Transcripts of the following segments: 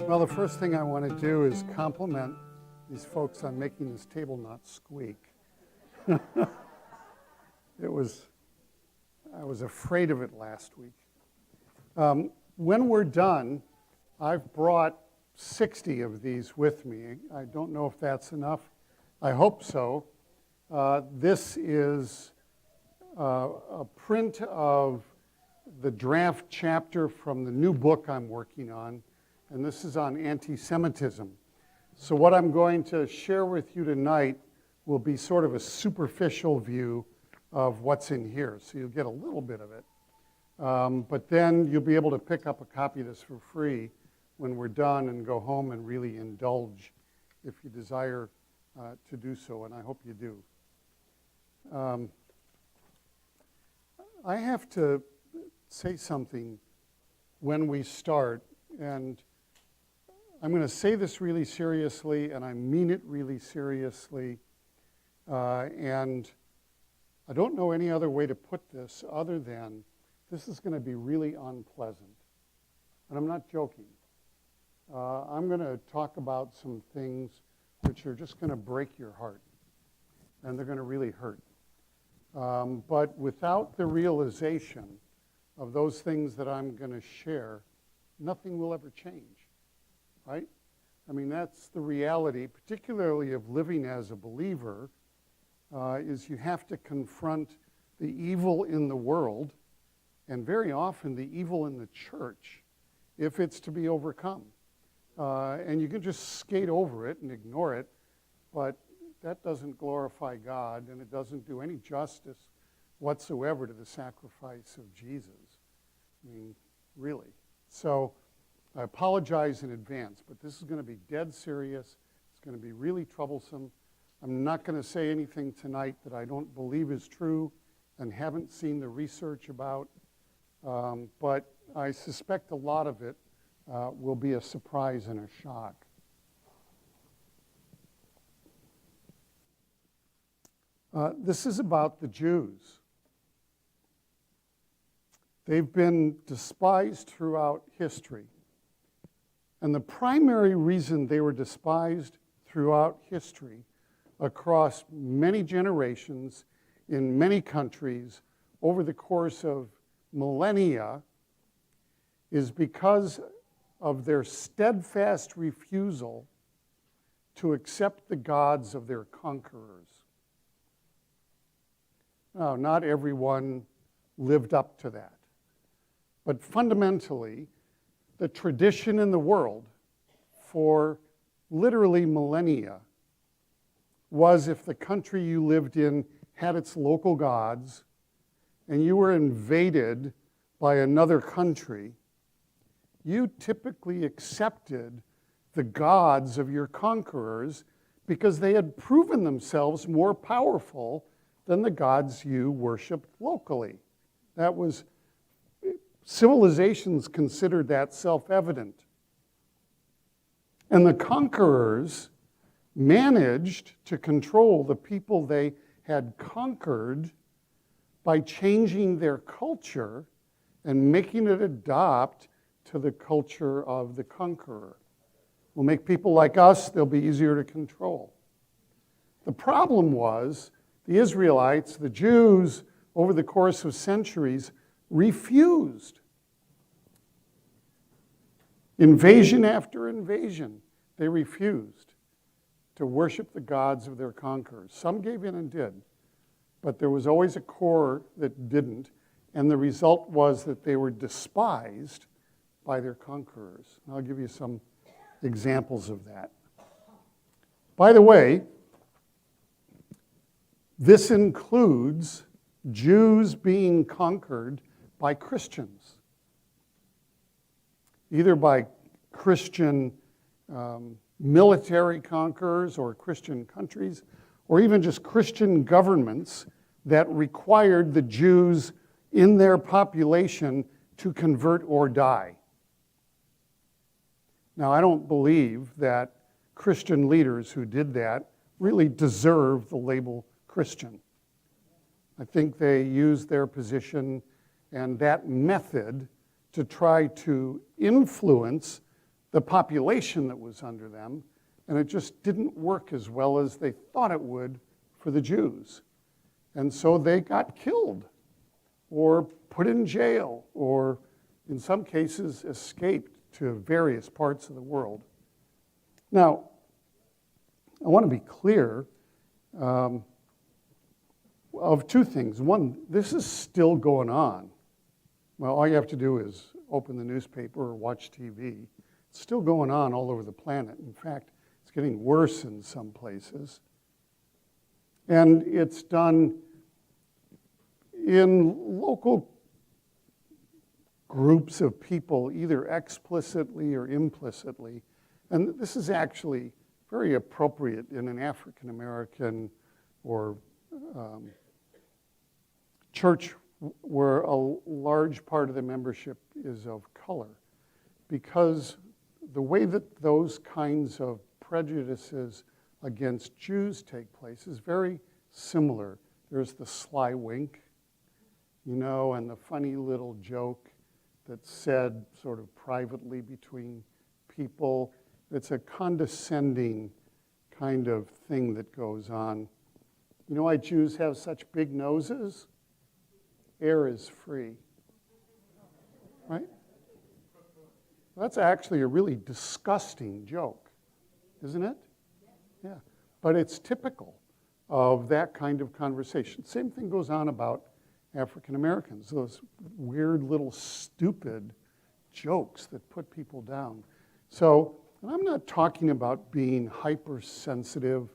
Well, the first thing I want to do is compliment these folks on making this table not squeak. I was afraid of it last week. When we're done, I've brought 60 of these with me. I don't know if that's enough. I hope so. This is a print of the draft chapter from the new book I'm working on, and this is on anti-Semitism. So what I'm going to share with you tonight will be sort of a superficial view of what's in here, so you'll get a little bit of it. But then you'll be able to pick up a copy of this for free when we're done and go home and really indulge if you desire to do so, and I hope you do. I have to say something when we start, and I'm going to say this really seriously, and I mean it really seriously, and I don't know any other way to put this other than this is going to be really unpleasant, and I'm not joking. I'm going to talk about some things which are just going to break your heart, and they're going to really hurt. But without the realization of those things that I'm going to share, nothing will ever change, right? I mean, that's the reality, particularly of living as a believer, is you have to confront the evil in the world, and very often the evil in the church, if it's to be overcome. And you can just skate over it and ignore it, but that doesn't glorify God, and it doesn't do any justice whatsoever to the sacrifice of Jesus. I mean, really. So I apologize in advance, but this is going to be dead serious. It's going to be really troublesome. I'm not going to say anything tonight that I don't believe is true and haven't seen the research about, but I suspect a lot of it will be a surprise and a shock. This is about the Jews. They've been despised throughout history. And the primary reason they were despised throughout history, across many generations, in many countries, over the course of millennia, is because of their steadfast refusal to accept the gods of their conquerors. Now, not everyone lived up to that. But fundamentally, the tradition in the world for literally millennia was if the country you lived in had its local gods and you were invaded by another country, you typically accepted the gods of your conquerors because they had proven themselves more powerful than the gods you worshiped locally. That was, civilizations considered that self-evident. And the conquerors managed to control the people they had conquered by changing their culture and making it adopt to the culture of the conqueror. We'll make people like us, they'll be easier to control. The problem was the Israelites, the Jews, over the course of centuries, refused. Invasion after invasion, they refused to worship the gods of their conquerors. Some gave in and did, but there was always a core that didn't, and the result was that they were despised by their conquerors. And I'll give you some examples of that. By the way, this includes Jews being conquered by Christians, either by Christian military conquerors or Christian countries, or even just Christian governments that required the Jews in their population to convert or die. Now, I don't believe that Christian leaders who did that really deserve the label Christian. I think they used their position and that method to try to influence the population that was under them, and it just didn't work as well as they thought it would for the Jews. And so they got killed or put in jail or in some cases escaped to various parts of the world. Now, I want to be clear of two things. One, this is still going on. Well, all you have to do is open the newspaper or watch TV. It's still going on all over the planet. In fact, it's getting worse in some places. And it's done in local groups of people, either explicitly or implicitly. And this is actually very appropriate in an African American or church where a large part of the membership is of color, because the way that those kinds of prejudices against Jews take place is very similar. There's the sly wink, and the funny little joke that's said sort of privately between people. It's a condescending kind of thing that goes on. You know why Jews have such big noses? Air is free, right? That's actually a really disgusting joke, isn't it? Yeah, but it's typical of that kind of conversation. Same thing goes on about African Americans, those weird little stupid jokes that put people down. So, and I'm not talking about being hypersensitive.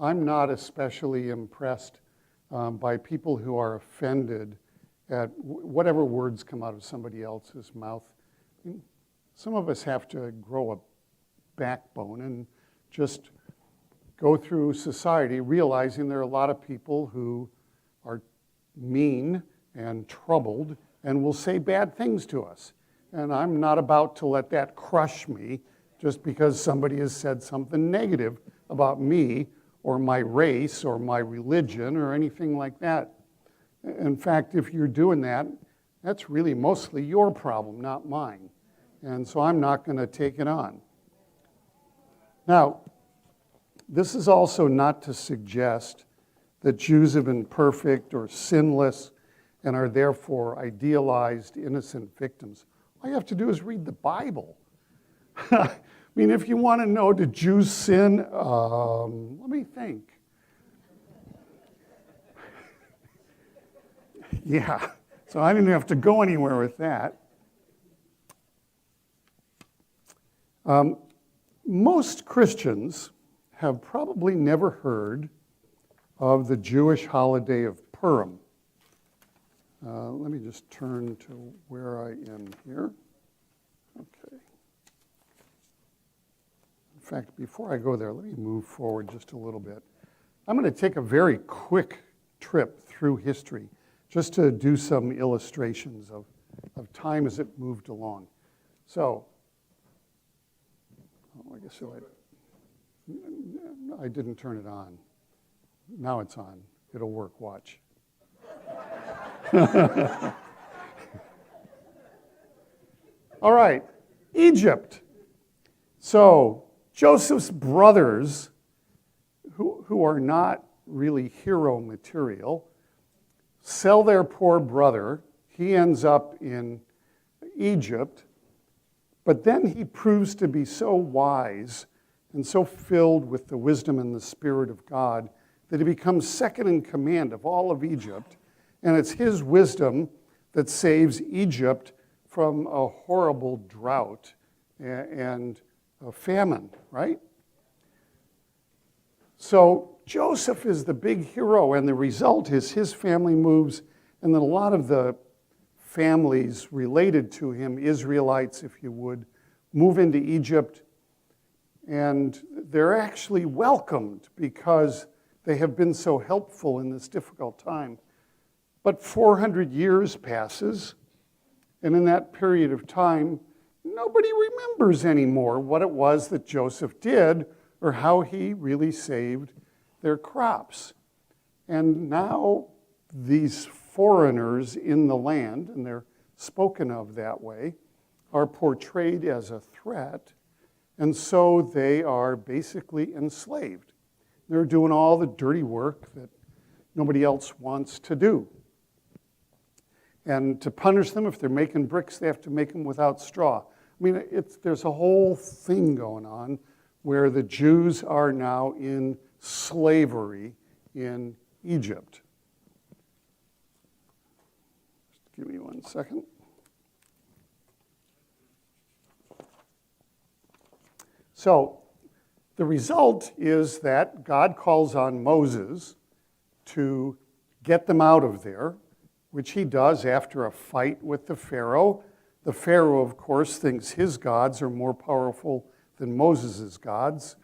I'm not especially impressed by people who are offended at whatever words come out of somebody else's mouth. I mean, some of us have to grow a backbone and just go through society realizing there are a lot of people who are mean and troubled and will say bad things to us. And I'm not about to let that crush me just because somebody has said something negative about me or my race or my religion or anything like that. In fact, if you're doing that, that's really mostly your problem, not mine. And so I'm not going to take it on. Now, this is also not to suggest that Jews have been perfect or sinless and are therefore idealized, innocent victims. All you have to do is read the Bible. I mean, if you want to know, did Jews sin? Let me think. Yeah, so I didn't have to go anywhere with that. Most Christians have probably never heard of the Jewish holiday of Purim. Let me just turn to where I am here. Okay. In fact, before I go there, let me move forward just a little bit. I'm going to take a very quick trip through history just to do some illustrations of time as it moved along. So, I guess I didn't turn it on. Now it's on. It'll work, watch. All right, Egypt. So Joseph's brothers, who are not really hero material, sell their poor brother. He ends up in Egypt, but then he proves to be so wise and so filled with the wisdom and the Spirit of God that he becomes second in command of all of Egypt. And it's his wisdom that saves Egypt from a horrible drought and a famine, right? So Joseph is the big hero, and the result is his family moves, and then a lot of the families related to him, Israelites, if you would, move into Egypt, and they're actually welcomed because they have been so helpful in this difficult time. But 400 years passes, and in that period of time, nobody remembers anymore what it was that Joseph did or how he really saved their crops. And now these foreigners in the land, and they're spoken of that way, are portrayed as a threat, And so they are basically enslaved. They're doing all the dirty work that nobody else wants to do. And to punish them, if they're making bricks, they have to make them without straw. I mean, there's a whole thing going on where the Jews are now in slavery in Egypt. Just give me 1 second. So the result is that God calls on Moses to get them out of there, which he does after a fight with the Pharaoh. The Pharaoh, of course, thinks his gods are more powerful than Moses' gods.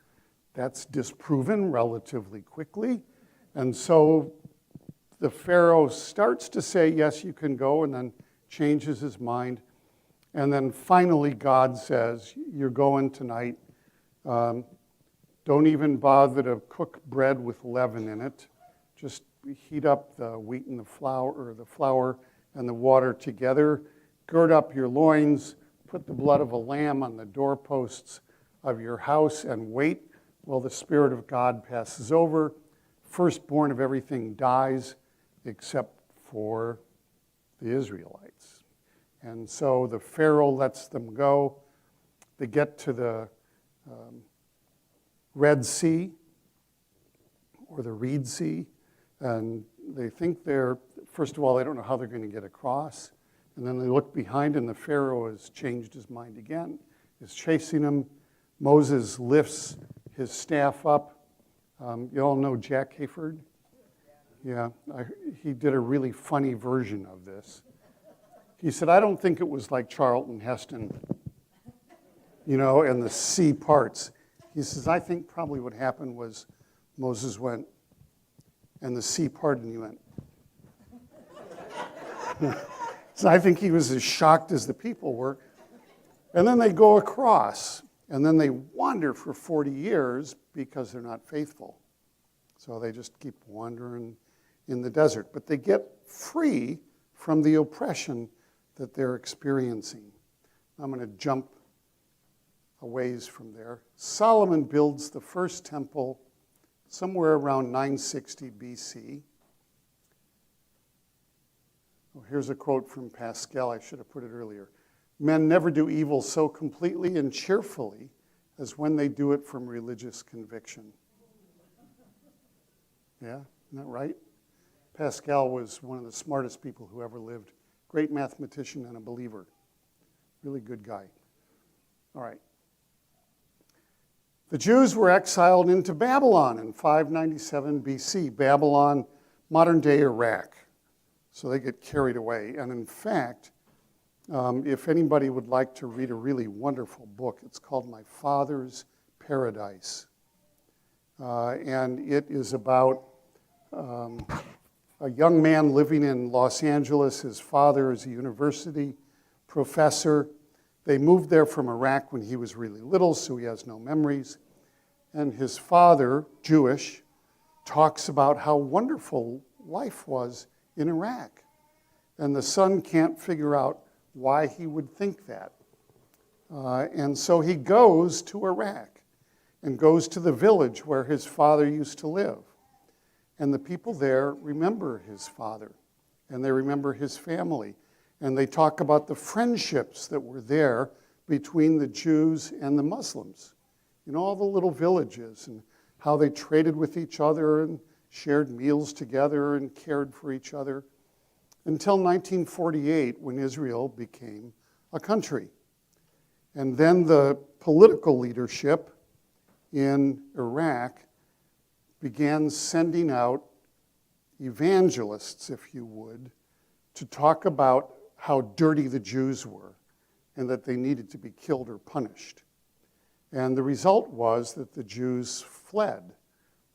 That's disproven relatively quickly. And so the Pharaoh starts to say, yes, you can go, and then changes his mind. And then finally God says, you're going tonight. Don't even bother to cook bread with leaven in it. Just heat up the wheat and the flour and the water together. Gird up your loins. Put the blood of a lamb on the doorposts of your house and wait while the Spirit of God passes over. Firstborn of everything dies except for the Israelites. And so the Pharaoh lets them go. They get to the Red Sea, or the Reed Sea, and they think first of all, they don't know how they're going to get across. And then they look behind, and the Pharaoh has changed his mind again, is chasing them. Moses lifts his staff up. You all know Jack Hayford? Yeah, he did a really funny version of this. He said, I don't think it was like Charlton Heston, and the sea parts. He says, I think probably what happened was Moses went, and the sea parted, and he went. So I think he was as shocked as the people were. And then they go across, and then they wander for 40 years because they're not faithful. So they just keep wandering in the desert. But they get free from the oppression that they're experiencing. I'm going to jump a ways from there. Solomon builds the first temple somewhere around 960 BC. Well, here's a quote from Pascal. I should have put it earlier. Men never do evil so completely and cheerfully as when they do it from religious conviction. Yeah, isn't that right? Pascal was one of the smartest people who ever lived. Great mathematician and a believer. Really good guy. All right. The Jews were exiled into Babylon in 597 BC. Babylon, modern-day Iraq. So they get carried away. And in fact, if anybody would like to read a really wonderful book, it's called My Father's Paradise. And it is about a young man living in Los Angeles. His father is a university professor. They moved there from Iraq when he was really little, so he has no memories. And his father, Jewish, talks about how wonderful life was in Iraq. And the son can't figure out why he would think that. And so he goes to Iraq and goes to the village where his father used to live. And the people there remember his father, and they remember his family. And they talk about the friendships that were there between the Jews and the Muslims. All the little villages, and how they traded with each other and shared meals together and cared for each other, until 1948, when Israel became a country. And then the political leadership in Iraq began sending out evangelists, if you would, to talk about how dirty the Jews were and that they needed to be killed or punished. And the result was that the Jews fled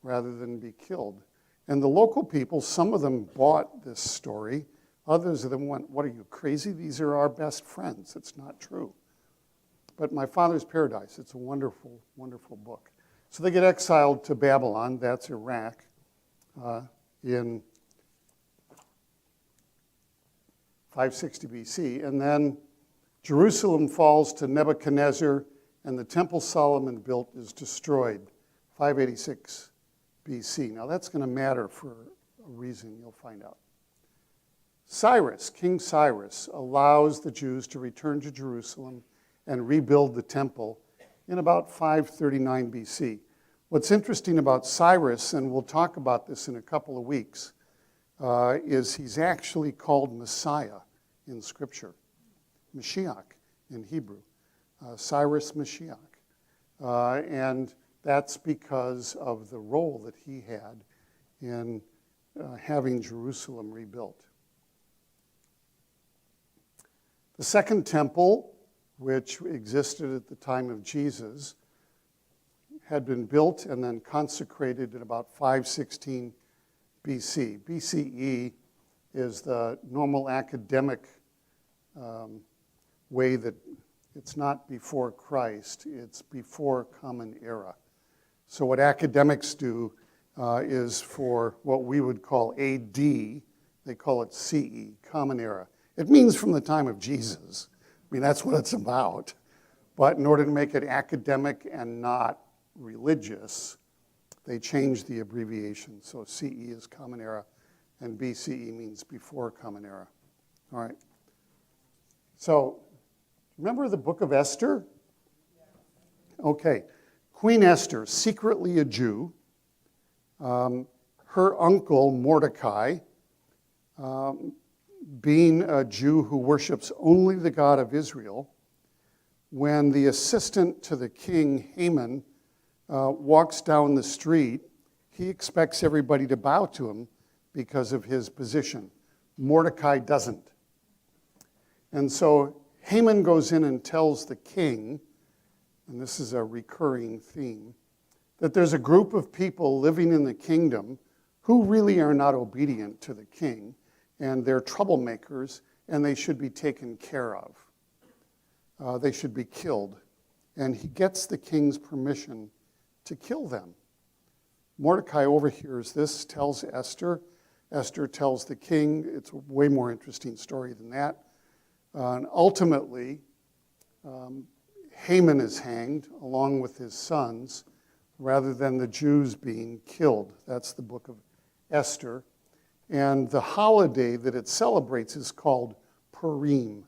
rather than be killed. And the local people, some of them bought this story. Others of them went, what are you, crazy? These are our best friends. It's not true. But My Father's Paradise, it's a wonderful, wonderful book. So they get exiled to Babylon, that's Iraq, in 560 BC. And then Jerusalem falls to Nebuchadnezzar and the temple Solomon built is destroyed, 586 BC. Now that's going to matter for a reason you'll find out. Cyrus, King Cyrus, allows the Jews to return to Jerusalem and rebuild the temple in about 539 BC. What's interesting about Cyrus, and we'll talk about this in a couple of weeks, is he's actually called Messiah in Scripture. Mashiach in Hebrew. Cyrus Mashiach. And that's because of the role that he had in having Jerusalem rebuilt. The second temple, which existed at the time of Jesus, had been built and then consecrated in about 516 BC. BCE is the normal academic way that it's not before Christ, it's before Common Era. So what academics do is for what we would call AD, they call it CE, Common Era. It means from the time of Jesus. I mean, that's what it's about. But in order to make it academic and not religious, they changed the abbreviation. So CE is Common Era, and BCE means before Common Era. All right. So, remember the book of Esther? Okay. Queen Esther, secretly a Jew. Her uncle, Mordecai, being a Jew who worships only the God of Israel, when the assistant to the king, Haman, walks down the street, he expects everybody to bow to him because of his position. Mordecai doesn't. And so Haman goes in and tells the king, and this is a recurring theme, that there's a group of people living in the kingdom who really are not obedient to the king, and they're troublemakers, and they should be taken care of. They should be killed. And he gets the king's permission to kill them. Mordecai overhears this, tells Esther. Esther tells the king. It's a way more interesting story than that. And ultimately, Haman is hanged along with his sons rather than the Jews being killed. That's the book of Esther. And the holiday that it celebrates is called Purim,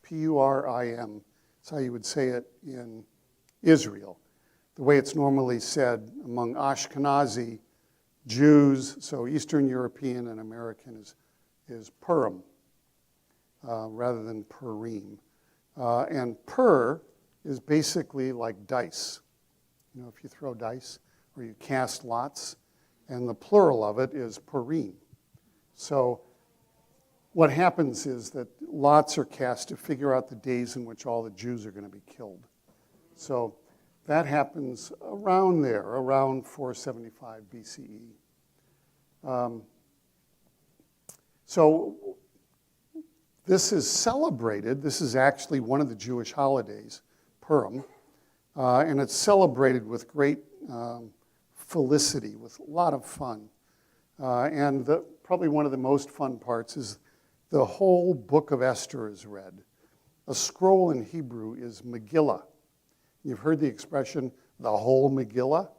P-U-R-I-M. That's how you would say it in Israel. The way it's normally said among Ashkenazi Jews, so Eastern European and American, is Purim rather than Purim. And Pur is basically like dice. You know, if you throw dice or you cast lots, and the plural of it is Purim. So what happens is that lots are cast to figure out the days in which all the Jews are going to be killed. So that happens around there, around 475 BCE. So this is celebrated. This is actually one of the Jewish holidays, Purim, and it's celebrated with great felicity, with a lot of fun. And probably one of the most fun parts is the whole book of Esther is read. A scroll in Hebrew is Megillah. You've heard the expression, the whole Megillah?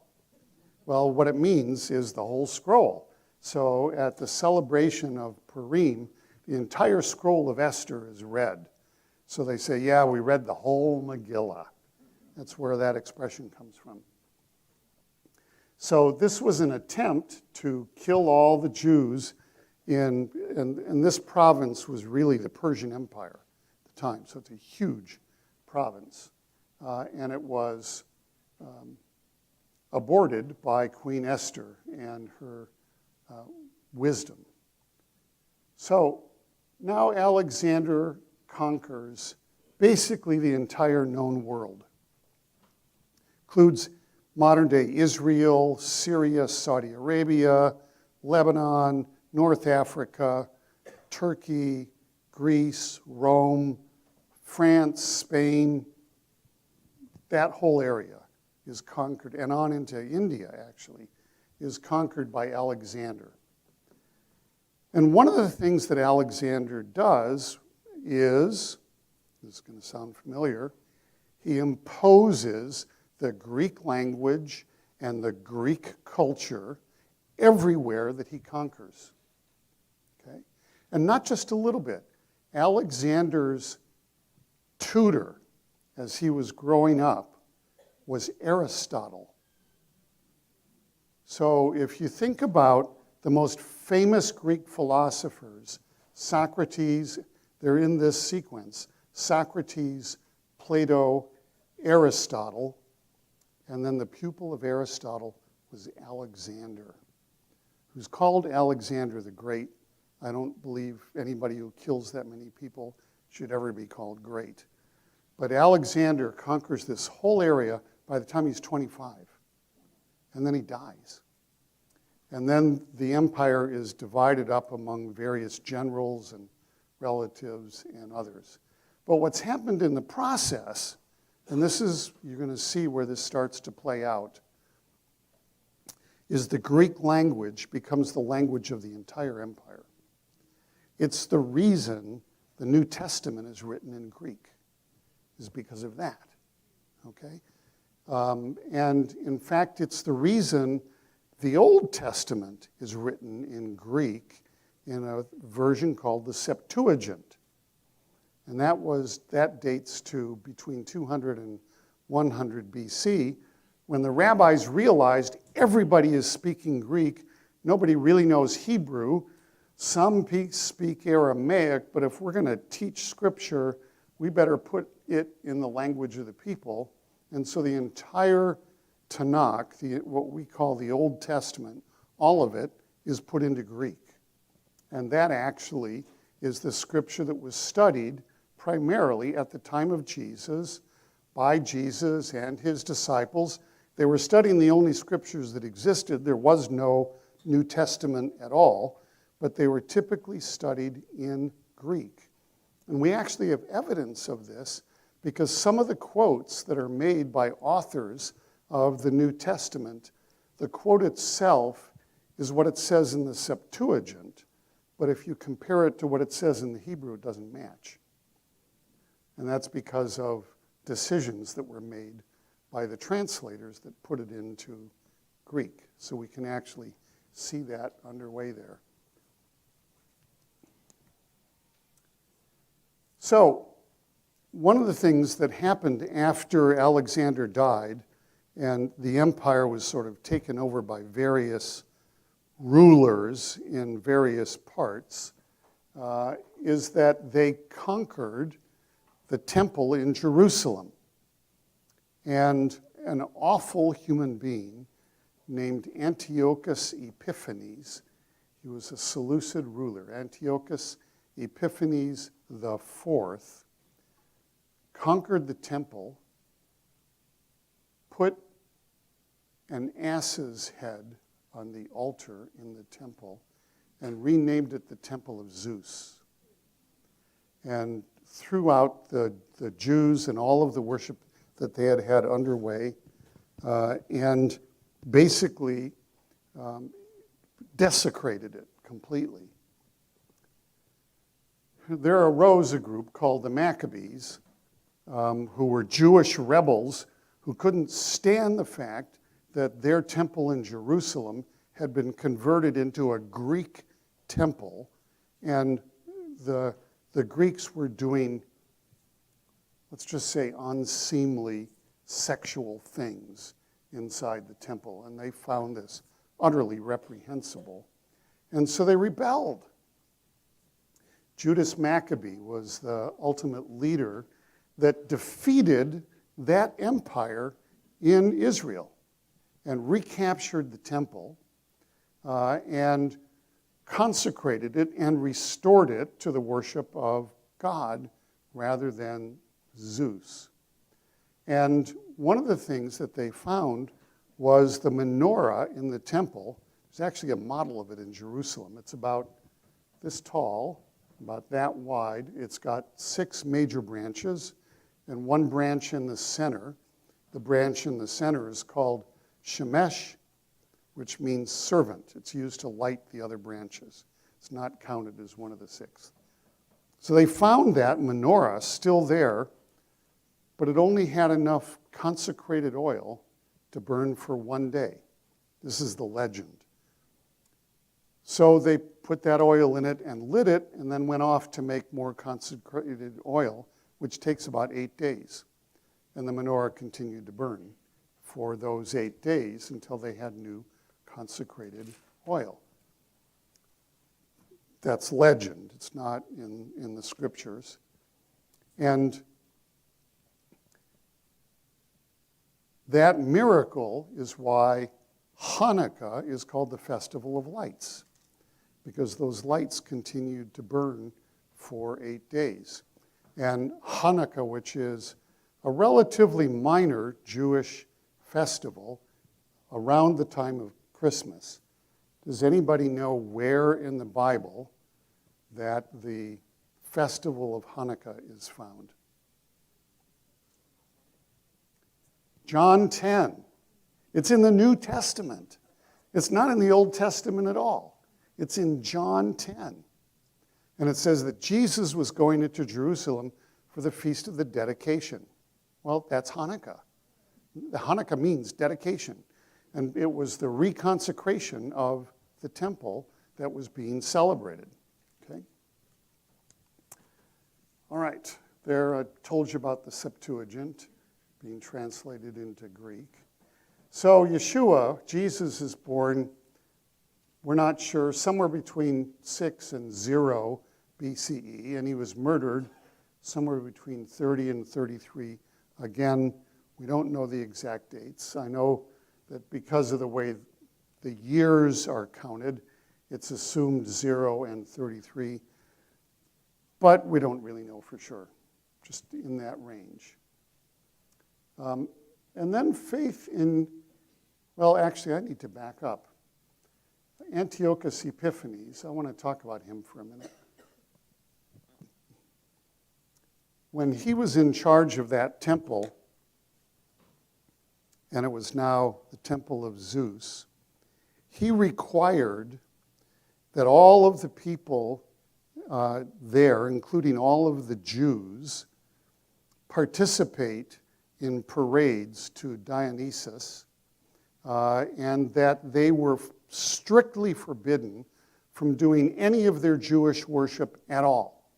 Well, what it means is the whole scroll. So at the celebration of Purim, the entire scroll of Esther is read. So they say, yeah, we read the whole Megillah. That's where that expression comes from. So this was an attempt to kill all the Jews and this province was really the Persian Empire at the time. So it's a huge province. And it was aborted by Queen Esther and her wisdom. So now Alexander conquers basically the entire known world. Includes modern-day Israel, Syria, Saudi Arabia, Lebanon, North Africa, Turkey, Greece, Rome, France, Spain. That whole area is conquered, and on into India, actually, is conquered by Alexander. And one of the things that Alexander does is, this is going to sound familiar, He imposes the Greek language and the Greek culture everywhere that he conquers. Okay? And not just a little bit. Alexander's tutor, as he was growing up, was Aristotle. So if you think about the most famous Greek philosophers, Socrates, they're in this sequence, Socrates, Plato, Aristotle, and then the pupil of Aristotle was Alexander, who's called Alexander the Great. I don't believe anybody who kills that many people should ever be called great. But Alexander conquers this whole area by the time he's 25, and then he dies. And then the empire is divided up among various generals and relatives and others. But what's happened in the process, and this is, you're going to see where this starts to play out, is the Greek language becomes the language of the entire empire. It's the reason the New Testament is written in Greek, is because of that, okay? And in fact, it's the reason the Old Testament is written in Greek in a version called the Septuagint. And that dates to between 200 and 100 BC, when the rabbis realized everybody is speaking Greek, nobody really knows Hebrew, some speak Aramaic, but if we're going to teach Scripture, we better put it in the language of the people. And so the entire Tanakh, what we call the Old Testament, all of it is put into Greek. And that actually is the Scripture that was studied primarily at the time of Jesus by Jesus and his disciples. They were studying the only Scriptures that existed. There was no New Testament at all, but they were typically studied in Greek. And we actually have evidence of this because some of the quotes that are made by authors of the New Testament, the quote itself is what it says in the Septuagint, but if you compare it to what it says in the Hebrew, it doesn't match. And that's because of decisions that were made by the translators that put it into Greek. So we can actually see that underway there. So one of the things that happened after Alexander died and the empire was sort of taken over by various rulers in various parts, is that they conquered the temple in Jerusalem. And an awful human being named Antiochus Epiphanes, he was a Seleucid ruler, Antiochus Epiphanes IV, conquered the temple, put an ass's head on the altar in the temple, and renamed it the Temple of Zeus. And throughout the Jews and all of the worship that they had underway, and basically desecrated it completely. There arose a group called the Maccabees, who were Jewish rebels who couldn't stand the fact that their temple in Jerusalem had been converted into a Greek temple, and the Greeks were doing, let's just say, unseemly sexual things inside the temple, and they found this utterly reprehensible. And so they rebelled. Judas Maccabee was the ultimate leader that defeated that empire in Israel and recaptured the temple and consecrated it and restored it to the worship of God rather than Zeus. And one of the things that they found was the menorah in the temple. There's actually a model of it in Jerusalem. It's about this tall, about that wide. It's got 6 major branches and 1 branch in the center. The branch in the center is called Shemesh, which means servant. It's used to light the other branches. It's not counted as one of the 6. So they found that menorah still there, but it only had enough consecrated oil to burn for one day. This is the legend. So they put that oil in it and lit it, and then went off to make more consecrated oil, which takes about 8 days. And the menorah continued to burn for those 8 days until they had new consecrated oil. That's legend. It's not in the scriptures. And that miracle is why Hanukkah is called the Festival of Lights, because those lights continued to burn for 8 days. And Hanukkah, which is a relatively minor Jewish festival around the time of Christmas. Does anybody know where in the Bible that the festival of Hanukkah is found? John 10. It's in the New Testament. It's not in the Old Testament at all. It's in John 10. And it says that Jesus was going into Jerusalem for the Feast of the Dedication. Well, that's Hanukkah. The Hanukkah means dedication. And it was the reconsecration of the temple that was being celebrated. Okay? All right. There, I told you about the Septuagint being translated into Greek. So Yeshua, Jesus, is born, we're not sure, somewhere between 6 and 0 BCE, and he was murdered somewhere between 30 and 33. Again, we don't know the exact dates. I know that because of the way the years are counted, it's assumed 0 and 33, but we don't really know for sure, just in that range. And then faith in, well, actually, I need to back up. Antiochus Epiphanes, I want to talk about him for a minute. When he was in charge of that temple, and it was now the temple of Zeus, he required that all of the people there, including all of the Jews, participate in parades to Dionysus, and that they were strictly forbidden from doing any of their Jewish worship at all.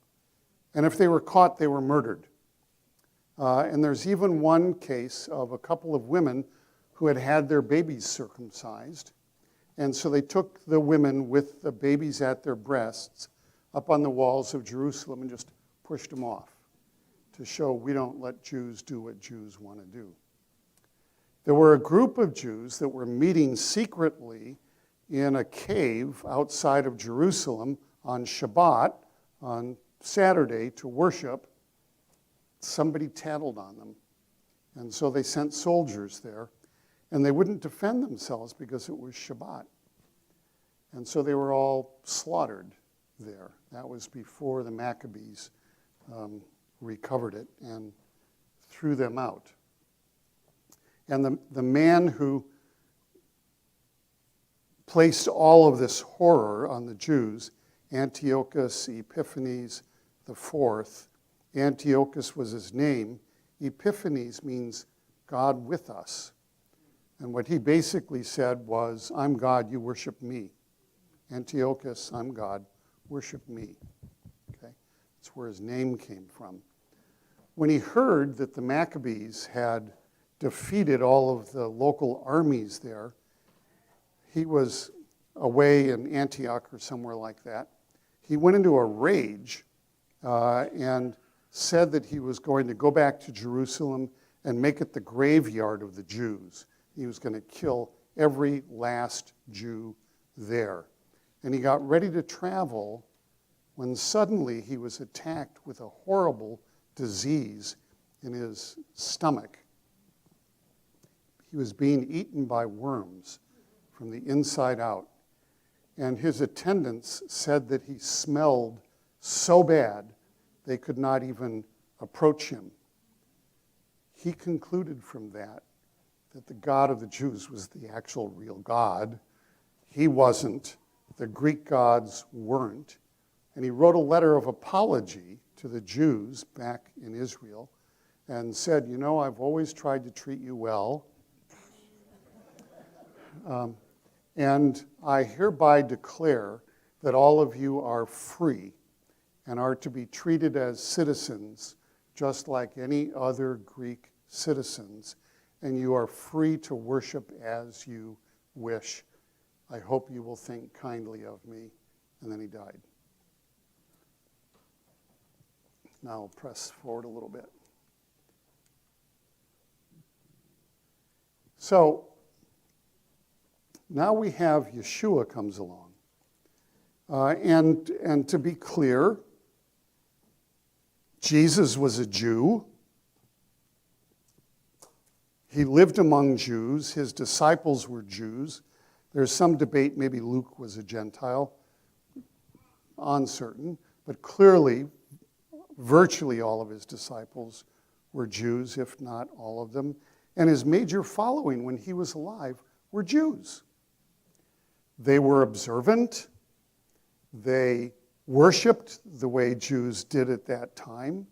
And if they were caught, they were murdered. And there's even one case of a couple of women who had had their babies circumcised. And so they took the women with the babies at their breasts up on the walls of Jerusalem and just pushed them off to show we don't let Jews do what Jews want to do. There were a group of Jews that were meeting secretly in a cave outside of Jerusalem on Shabbat, on Saturday, to worship. Somebody tattled on them. And so they sent soldiers there. And they wouldn't defend themselves because it was Shabbat. And so they were all slaughtered there. That was before the Maccabees recovered it and threw them out. And the man who placed all of this horror on the Jews, Antiochus Epiphanes IV, Antiochus was his name. Epiphanes means God with us. And what he basically said was, I'm God, you worship me. Antiochus, I'm God, worship me. Okay? That's where his name came from. When he heard that the Maccabees had defeated all of the local armies there, he was away in Antioch or somewhere like that. He went into a rage and said that he was going to go back to Jerusalem and make it the graveyard of the Jews. He was going to kill every last Jew there. And he got ready to travel when suddenly he was attacked with a horrible disease in his stomach. He was being eaten by worms from the inside out. And his attendants said that he smelled so bad they could not even approach him. He concluded from that the God of the Jews was the actual real God. He wasn't. The Greek gods weren't. And he wrote a letter of apology to the Jews back in Israel and said, you know, I've always tried to treat you well, and I hereby declare that all of you are free and are to be treated as citizens just like any other Greek citizens, and you are free to worship as you wish. I hope you will think kindly of me. And then he died. Now I'll press forward a little bit. So now we have Yeshua comes along. And to be clear, Jesus was a Jew. He lived among Jews. His disciples were Jews. There's some debate, maybe Luke was a Gentile. Uncertain. But clearly, virtually all of his disciples were Jews, if not all of them. And his major following when he was alive were Jews. They were observant. They worshipped the way Jews did at that time.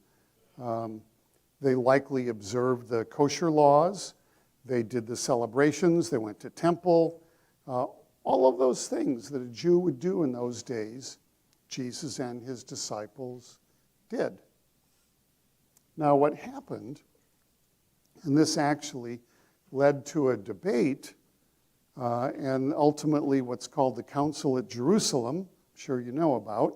They likely observed the kosher laws. They did the celebrations. They went to temple. All of those things that a Jew would do in those days, Jesus and his disciples did. Now what happened, and this actually led to a debate, and ultimately what's called the Council at Jerusalem, I'm sure you know about,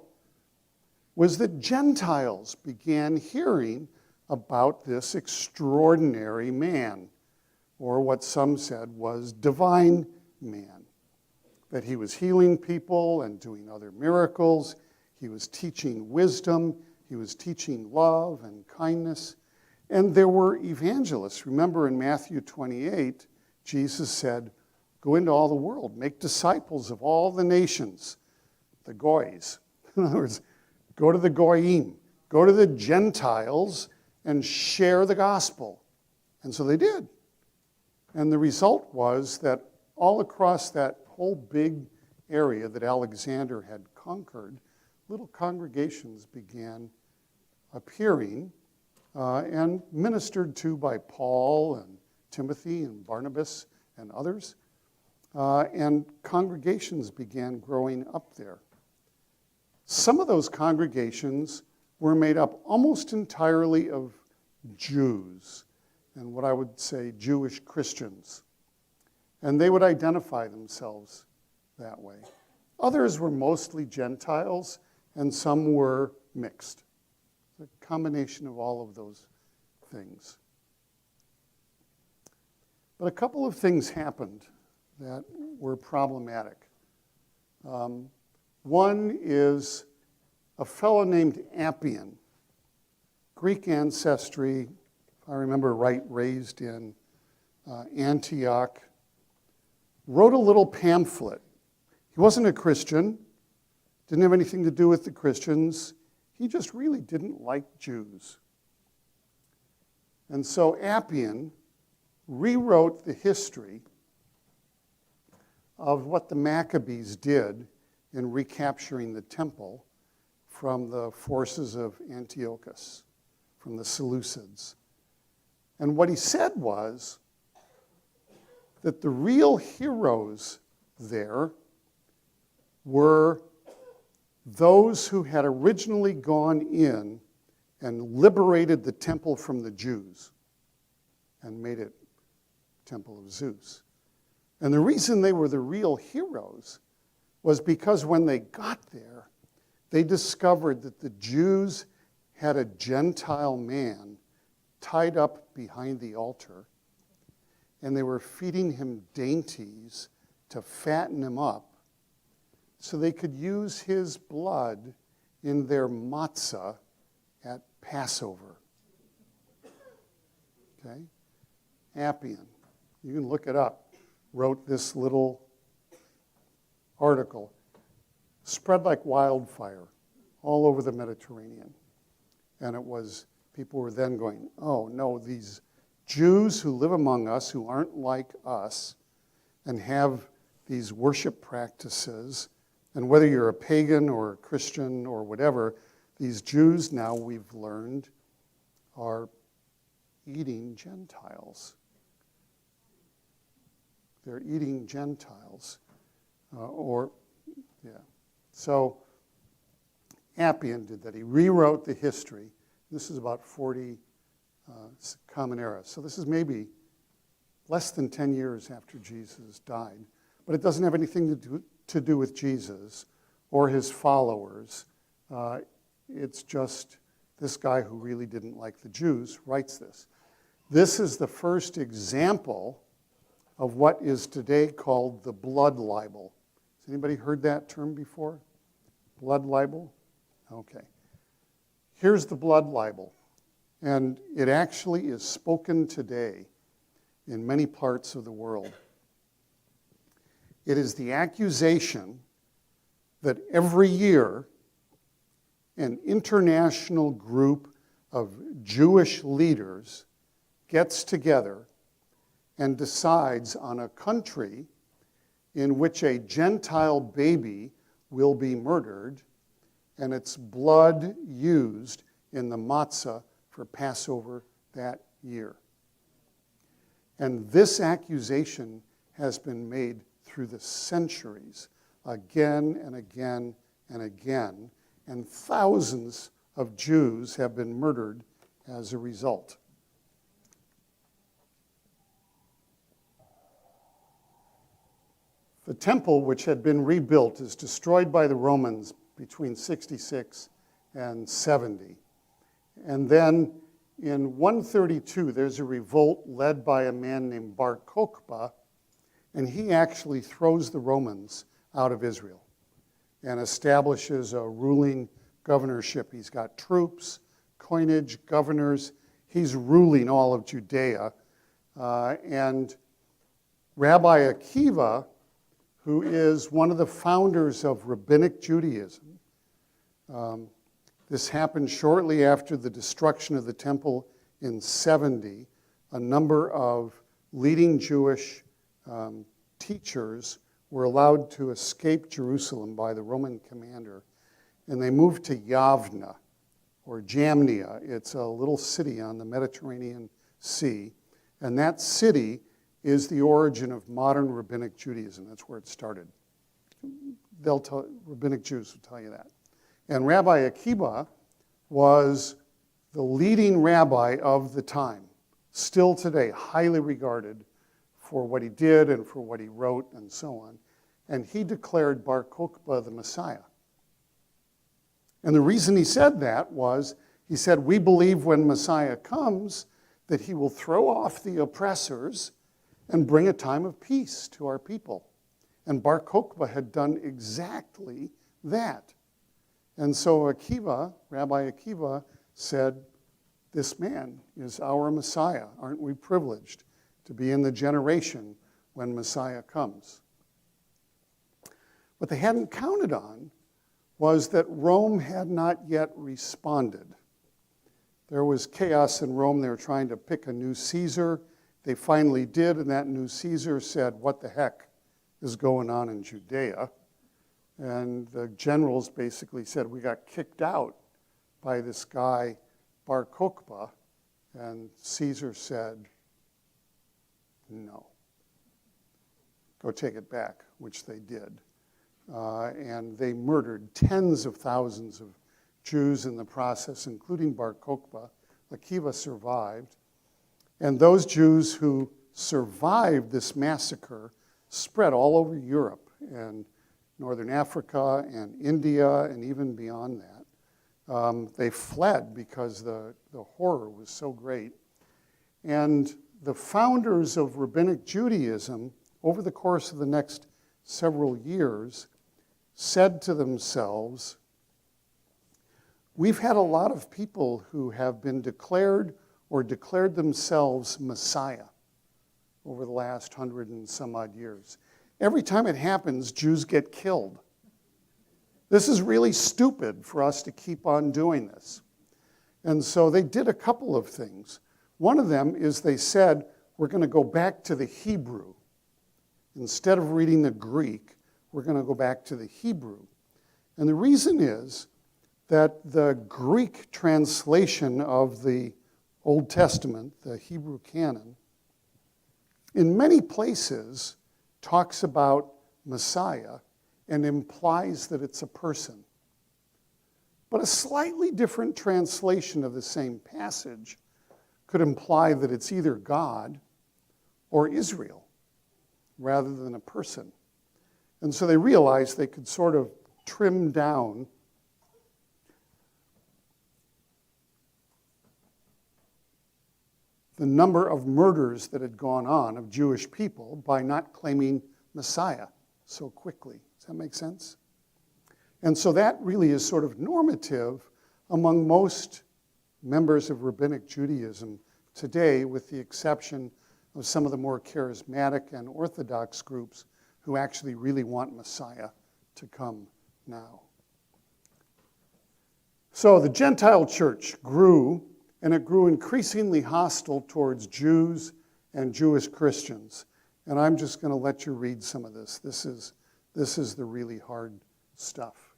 was that Gentiles began hearing about this extraordinary man, or what some said was divine man, that he was healing people and doing other miracles. He was teaching wisdom. He was teaching love and kindness. And there were evangelists. Remember in Matthew 28, Jesus said, go into all the world, make disciples of all the nations, the goys. In other words, go to the goyim, go to the Gentiles and share the gospel. And so they did. And the result was that all across that whole big area that Alexander had conquered, little congregations began appearing and ministered to by Paul and Timothy and Barnabas and others. And congregations began growing up there. Some of those congregations were made up almost entirely of Jews, and what I would say Jewish Christians. And they would identify themselves that way. Others were mostly Gentiles, and some were mixed. A combination of all of those things. But a couple of things happened that were problematic. One is a fellow named Appian, Greek ancestry, if I remember right, raised in Antioch, wrote a little pamphlet. He wasn't a Christian, didn't have anything to do with the Christians. He just really didn't like Jews. And so Appian rewrote the history of what the Maccabees did in recapturing the temple from the forces of Antiochus, from the Seleucids. And what he said was that the real heroes there were those who had originally gone in and liberated the temple from the Jews and made it Temple of Zeus. And the reason they were the real heroes was because when they got there, they discovered that the Jews had a Gentile man tied up behind the altar, and they were feeding him dainties to fatten him up so they could use his blood in their matzah at Passover. Okay? Appian, you can look it up, wrote this little article, spread like wildfire all over the Mediterranean. And it was, people were then going, oh no, these Jews who live among us, who aren't like us, and have these worship practices, and whether you're a pagan or a Christian or whatever, these Jews now we've learned are eating Gentiles. They're eating Gentiles. So Appian did that. He rewrote the history. This is about 40 Common Era. So this is maybe less than 10 years after Jesus died. But it doesn't have anything to do with Jesus or his followers. It's just this guy who really didn't like the Jews writes this. This is the first example of what is today called the blood libel. Has anybody heard that term before? Blood libel? Okay. Here's the blood libel. And it actually is spoken today in many parts of the world. It is the accusation that every year an international group of Jewish leaders gets together and decides on a country in which a Gentile baby will be murdered and its blood used in the matzah for Passover that year. And this accusation has been made through the centuries, again and again and again, and thousands of Jews have been murdered as a result. The temple, which had been rebuilt, is destroyed by the Romans between 66 and 70. And then in 132, there's a revolt led by a man named Bar Kokhba, and he actually throws the Romans out of Israel and establishes a ruling governorship. He's got troops, coinage, governors. He's ruling all of Judea. And Rabbi Akiva, who is one of the founders of Rabbinic Judaism, this happened shortly after the destruction of the temple in 70. A number of leading Jewish teachers were allowed to escape Jerusalem by the Roman commander, and they moved to Yavna, or Jamnia. It's a little city on the Mediterranean Sea, and that city is the origin of modern Rabbinic Judaism. That's where it started. Rabbinic Jews will tell you that. And Rabbi Akiva was the leading rabbi of the time, still today highly regarded for what he did and for what he wrote and so on. And he declared Bar Kokhba the Messiah. And the reason he said that was, he said, we believe when Messiah comes that he will throw off the oppressors and bring a time of peace to our people. And Bar Kokhba had done exactly that. And so Rabbi Akiva said, this man is our Messiah. Aren't we privileged to be in the generation when Messiah comes? What they hadn't counted on was that Rome had not yet responded. There was chaos in Rome. They were trying to pick a new Caesar. They finally did, and that new Caesar said, what the heck is going on in Judea? And the generals basically said, we got kicked out by this guy, Bar Kokhba. And Caesar said, no. Go take it back, which they did. And they murdered tens of thousands of Jews in the process, including Bar Kokhba. Akiva survived. And those Jews who survived this massacre spread all over Europe and Northern Africa and India and even beyond that. They fled because the horror was so great. And the founders of Rabbinic Judaism, over the course of the next several years, said to themselves, we've had a lot of people who have been declared or declared themselves Messiah over the last 100 and some odd years. Every time it happens, Jews get killed. This is really stupid for us to keep on doing this. And so they did a couple of things. One of them is they said, we're going to go back to the Hebrew. Instead of reading the Greek, we're going to go back to the Hebrew. And the reason is that the Greek translation of the Old Testament, the Hebrew canon, in many places talks about Messiah and implies that it's a person. But a slightly different translation of the same passage could imply that it's either God or Israel rather than a person. And so they realized they could sort of trim down the number of murders that had gone on of Jewish people by not claiming Messiah so quickly. Does that make sense? And so that really is sort of normative among most members of Rabbinic Judaism today, with the exception of some of the more charismatic and Orthodox groups who actually really want Messiah to come now. So the Gentile church grew, and it grew increasingly hostile towards Jews and Jewish Christians. And I'm just going to let you read some of this. This is the really hard stuff.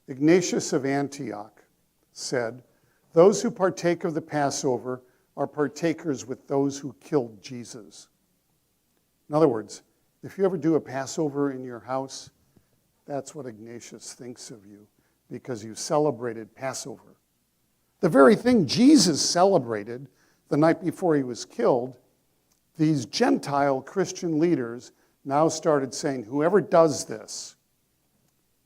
Ignatius of Antioch said, "Those who partake of the Passover are partakers with those who killed Jesus." In other words, if you ever do a Passover in your house, that's what Ignatius thinks of you, because you celebrated Passover. The very thing Jesus celebrated the night before he was killed, these Gentile Christian leaders now started saying, whoever does this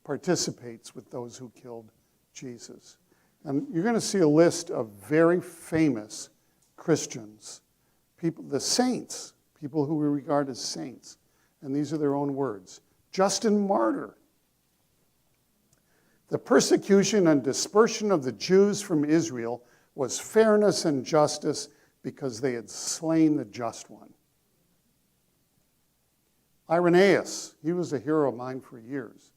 participates with those who killed Jesus. And you're going to see a list of very famous Christians, people, the saints, people who we regard as saints. And these are their own words. Justin Martyr. The persecution and dispersion of the Jews from Israel was fairness and justice because they had slain the just one. Irenaeus, he was a hero of mine for years.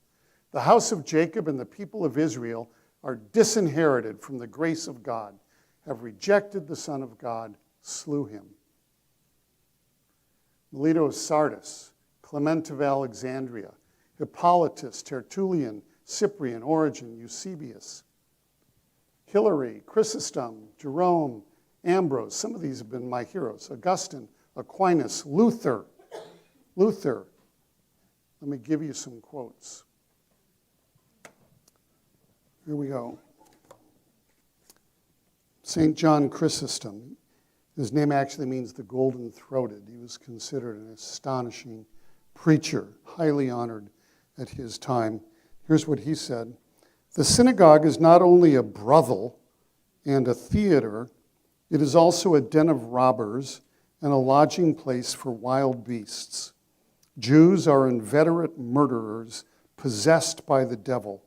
The house of Jacob and the people of Israel are disinherited from the grace of God, have rejected the Son of God, slew him. Melito of Sardis, Clement of Alexandria, Hippolytus, Tertullian, Cyprian, Origen, Eusebius, Hilary, Chrysostom, Jerome, Ambrose. Some of these have been my heroes. Augustine, Aquinas, Luther. Let me give you some quotes. Here we go. St. John Chrysostom. His name actually means the golden-throated. He was considered an astonishing preacher, highly honored at his time. Here's what he said. The synagogue is not only a brothel and a theater, it is also a den of robbers and a lodging place for wild beasts. Jews are inveterate murderers, possessed by the devil.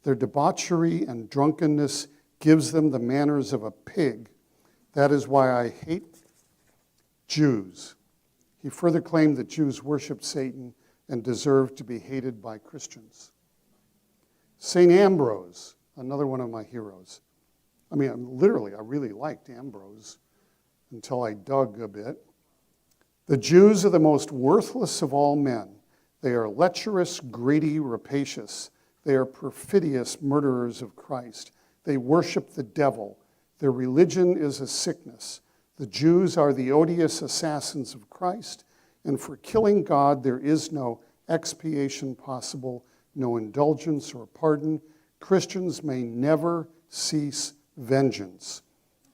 Their debauchery and drunkenness gives them the manners of a pig. That is why I hate Jews. He further claimed that Jews worship Satan and deserve to be hated by Christians. St. Ambrose, another one of my heroes. I really liked Ambrose until I dug a bit. The Jews are the most worthless of all men. They are lecherous, greedy, rapacious. They are perfidious murderers of Christ. They worship the devil. Their religion is a sickness. The Jews are the odious assassins of Christ, and for killing God there is no expiation possible, no indulgence or pardon. Christians may never cease vengeance,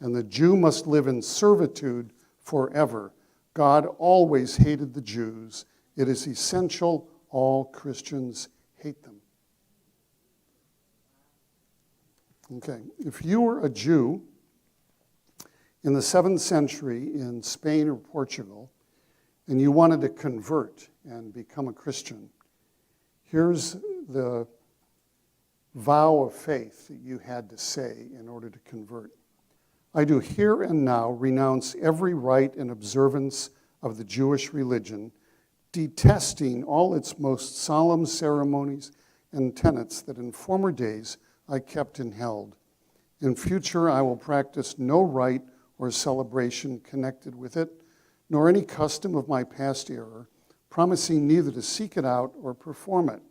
and the Jew must live in servitude forever. God always hated the Jews. It is essential all Christians hate them. Okay, if you were a Jew in the 7th century in Spain or Portugal, and you wanted to convert and become a Christian, here's the vow of faith that you had to say in order to convert. I do here and now renounce every rite and observance of the Jewish religion, detesting all its most solemn ceremonies and tenets that in former days I kept and held. In future I will practice no rite or celebration connected with it, nor any custom of my past error, promising neither to seek it out or perform it.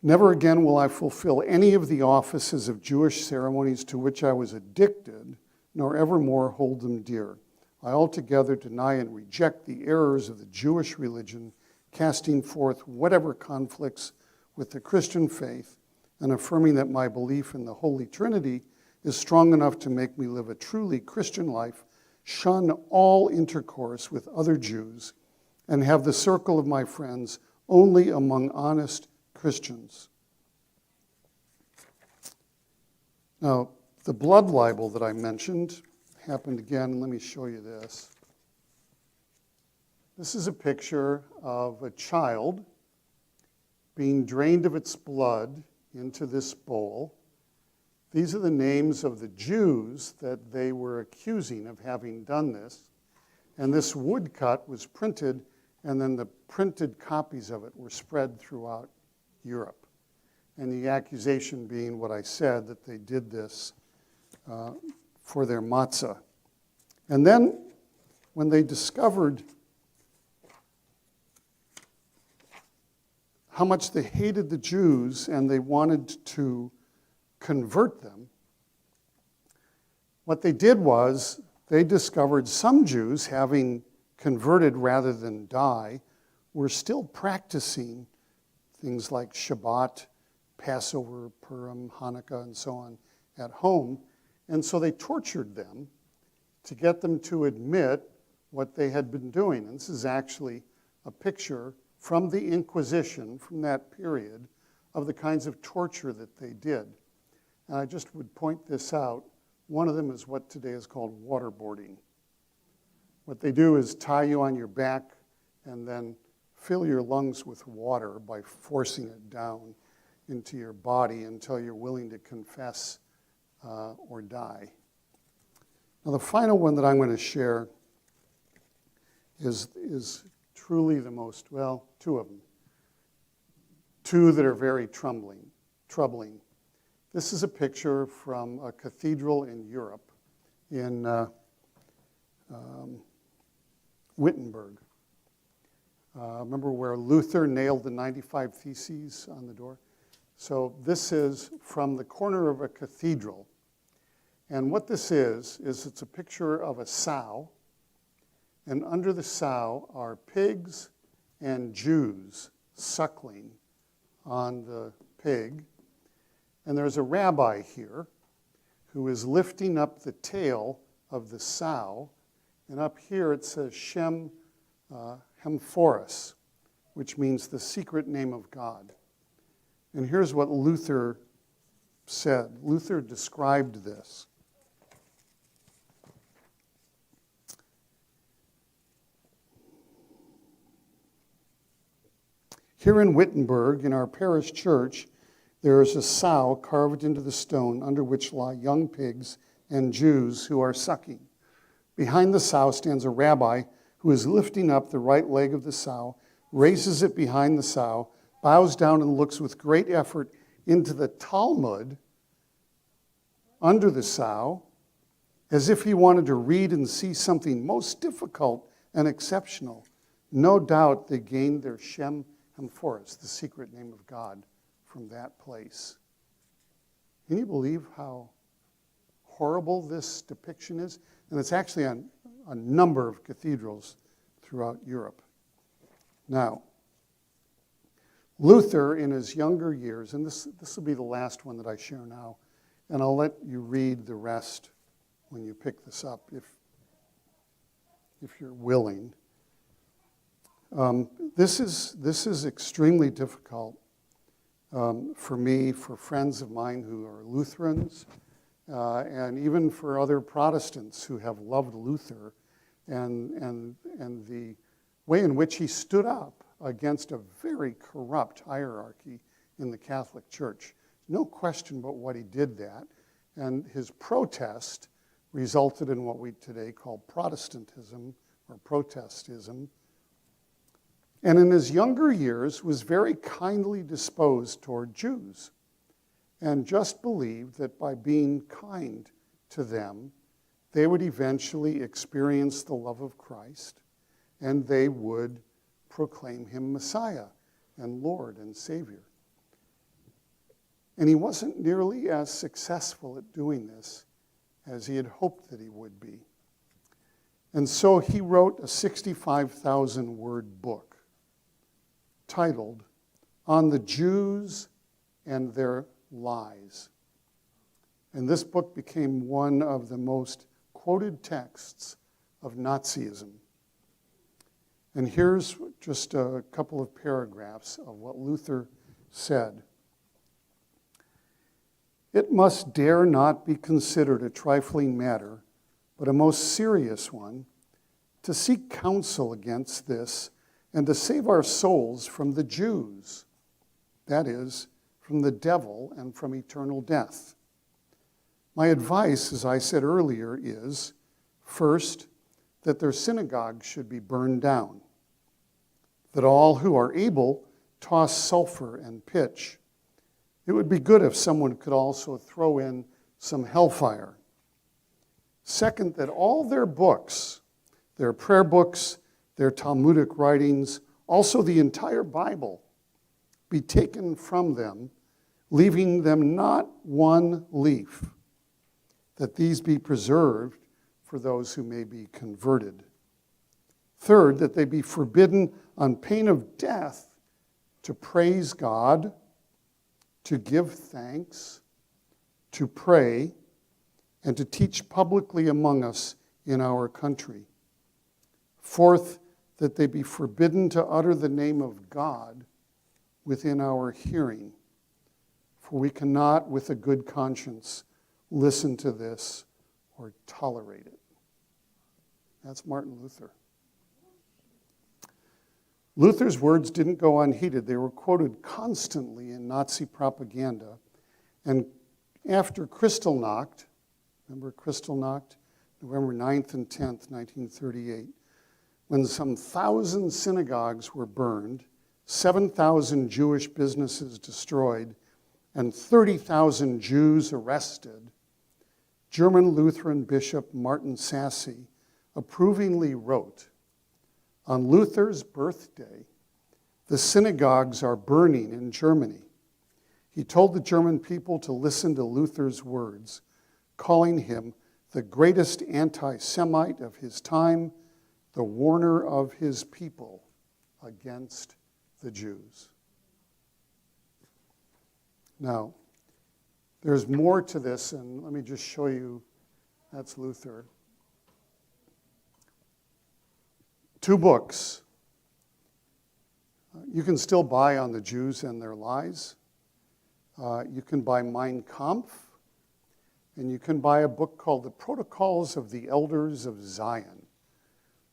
Never again will I fulfill any of the offices of Jewish ceremonies to which I was addicted, nor evermore hold them dear. I altogether deny and reject the errors of the Jewish religion, casting forth whatever conflicts with the Christian faith, and affirming that my belief in the Holy Trinity is strong enough to make me live a truly Christian life, shun all intercourse with other Jews, and have the circle of my friends only among honest Christians. Now, the blood libel that I mentioned happened again. Let me show you this. This is a picture of a child being drained of its blood into this bowl. These are the names of the Jews that they were accusing of having done this. And this woodcut was printed, and then the printed copies of it were spread throughout Europe. And the accusation being what I said, that they did this for their matzah. And then when they discovered how much they hated the Jews and they wanted to convert them, what they did was they discovered some Jews, having converted rather than die, were still practicing things like Shabbat, Passover, Purim, Hanukkah, and so on at home. And so they tortured them to get them to admit what they had been doing. And this is actually a picture from the Inquisition, from that period, of the kinds of torture that they did. And I just would point this out. One of them is what today is called waterboarding. What they do is tie you on your back and then fill your lungs with water by forcing it down into your body until you're willing to confess or die. Now, the final one that I'm going to share is truly the most, well, two of them. Two that are very troubling. This is a picture from a cathedral in Europe, in Wittenberg. Remember where Luther nailed the 95 Theses on the door? So this is from the corner of a cathedral. And what this is it's a picture of a sow. And under the sow are pigs and Jews suckling on the pig. And there's a rabbi here who is lifting up the tail of the sow. And up here it says Shem Hemphoros, which means the secret name of God. And here's what Luther said. Luther described this. Here in Wittenberg, in our parish church, there is a sow carved into the stone under which lie young pigs and Jews who are sucking. Behind the sow stands a rabbi who is lifting up the right leg of the sow, raises it behind the sow, bows down and looks with great effort into the Talmud under the sow, as if he wanted to read and see something most difficult and exceptional. No doubt they gained their Shem Hemphoros, the secret name of God, from that place. Can you believe how horrible this depiction is? And it's actually on a number of cathedrals throughout Europe. Now, Luther, in his younger years, and this will be the last one that I share now, and I'll let you read the rest when you pick this up, if you're willing. This is extremely difficult for me, for friends of mine who are Lutherans, and even for other Protestants who have loved Luther, and the way in which he stood up against a very corrupt hierarchy in the Catholic Church. No question but what he did that. And his protest resulted in what we today call Protestantism or Protestism. And in his younger years was very kindly disposed toward Jews and just believed that by being kind to them, they would eventually experience the love of Christ and they would proclaim him Messiah and Lord and Savior. And he wasn't nearly as successful at doing this as he had hoped that he would be. And so he wrote a 65,000-word book titled On the Jews and Their Lies. And this book became one of the most quoted texts of Nazism. And here's just a couple of paragraphs of what Luther said. It must dare not be considered a trifling matter, but a most serious one, to seek counsel against this and to save our souls from the Jews, that is, from the devil and from eternal death. My advice, as I said earlier, is, first, that their synagogues should be burned down, that all who are able toss sulfur and pitch. It would be good if someone could also throw in some hellfire. Second, that all their books, their prayer books, their Talmudic writings, also the entire Bible, be taken from them, leaving them not one leaf, that these be preserved for those who may be converted. Third, that they be forbidden on pain of death to praise God, to give thanks, to pray, and to teach publicly among us in our country. Fourth, that they be forbidden to utter the name of God within our hearing, for we cannot, with a good conscience, listen to this or tolerate it. That's Martin Luther. Luther's words didn't go unheeded. They were quoted constantly in Nazi propaganda. And after Kristallnacht, remember Kristallnacht? November 9th and 10th, 1938, when some 1,000 synagogues were burned, 7,000 Jewish businesses destroyed, and 30,000 Jews arrested, German Lutheran Bishop Martin Sassy approvingly wrote, on Luther's birthday, the synagogues are burning in Germany. He told the German people to listen to Luther's words, calling him the greatest anti-Semite of his time, the warner of his people against the Jews. Now, there's more to this, and let me just show you, that's Luther. 2 books. You can still buy on the Jews and their lies. You can buy Mein Kampf, and you can buy a book called The Protocols of the Elders of Zion,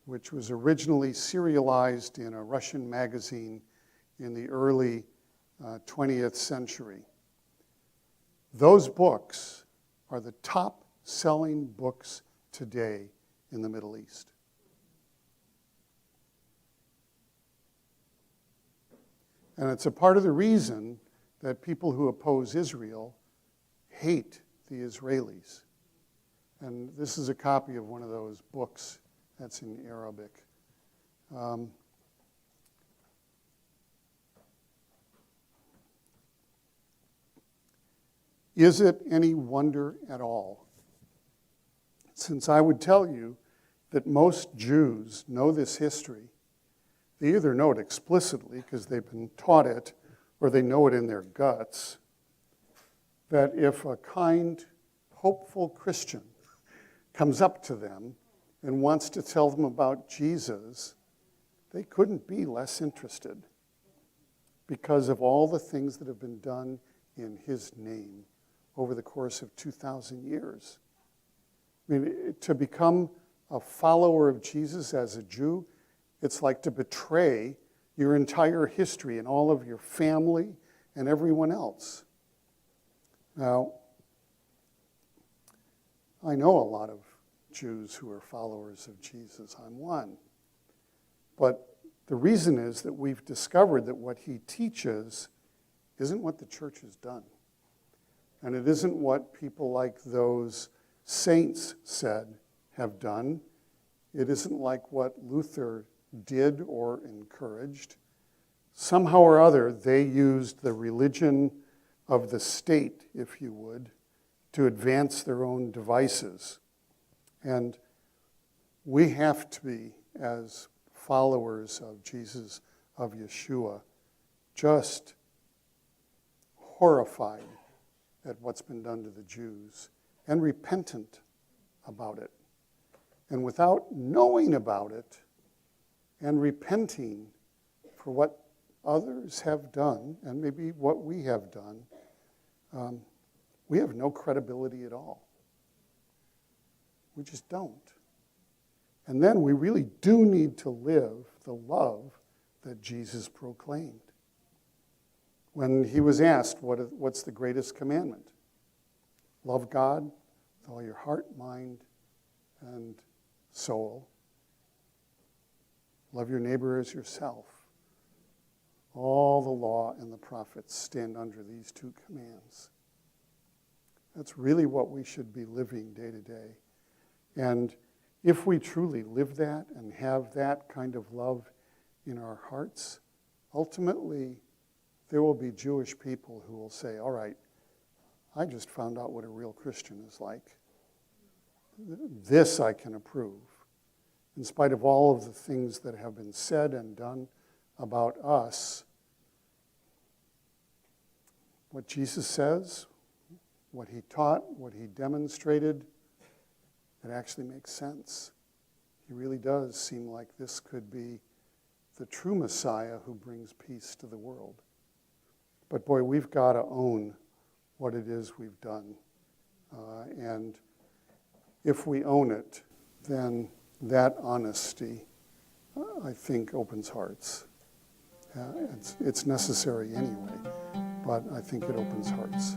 which was originally serialized in a Russian magazine in the early 20th century. Those books are the top-selling books today in the Middle East. And it's a part of the reason that people who oppose Israel hate the Israelis. And this is a copy of one of those books that's in Arabic. Is it any wonder at all, since I would tell you that most Jews know this history? They either know it explicitly because they've been taught it, or they know it in their guts, that if a kind, hopeful Christian comes up to them and wants to tell them about Jesus, they couldn't be less interested because of all the things that have been done in his name over the course of 2,000 years. I mean, to become a follower of Jesus as a Jew, it's like to betray your entire history and all of your family and everyone else. Now, I know a lot of Jews who are followers of Jesus. I'm one. But the reason is that we've discovered that what he teaches isn't what the church has done. And it isn't what people like those saints said have done. It isn't like what Luther did or encouraged. Somehow or other, they used the religion of the state, if you would, to advance their own devices. And we have to be, as followers of Jesus, of Yeshua, just horrified at what's been done to the Jews and repentant about it. And without knowing about it and repenting for what others have done and maybe what we have done, we have no credibility at all. We just don't. And then we really do need to live the love that Jesus proclaimed. When he was asked, what's the greatest commandment? Love God with all your heart, mind, and soul. Love your neighbor as yourself. All the law and the prophets stand under these two commands. That's really what we should be living day to day. And if we truly live that and have that kind of love in our hearts, ultimately there will be Jewish people who will say, all right, I just found out what a real Christian is like. This I can approve. In spite of all of the things that have been said and done about us, what Jesus says, what he taught, what he demonstrated, it actually makes sense. He really does seem like this could be the true Messiah who brings peace to the world. But boy, we've got to own what it is we've done. And if we own it, then that honesty, I think, opens hearts. It's necessary anyway, but I think it opens hearts.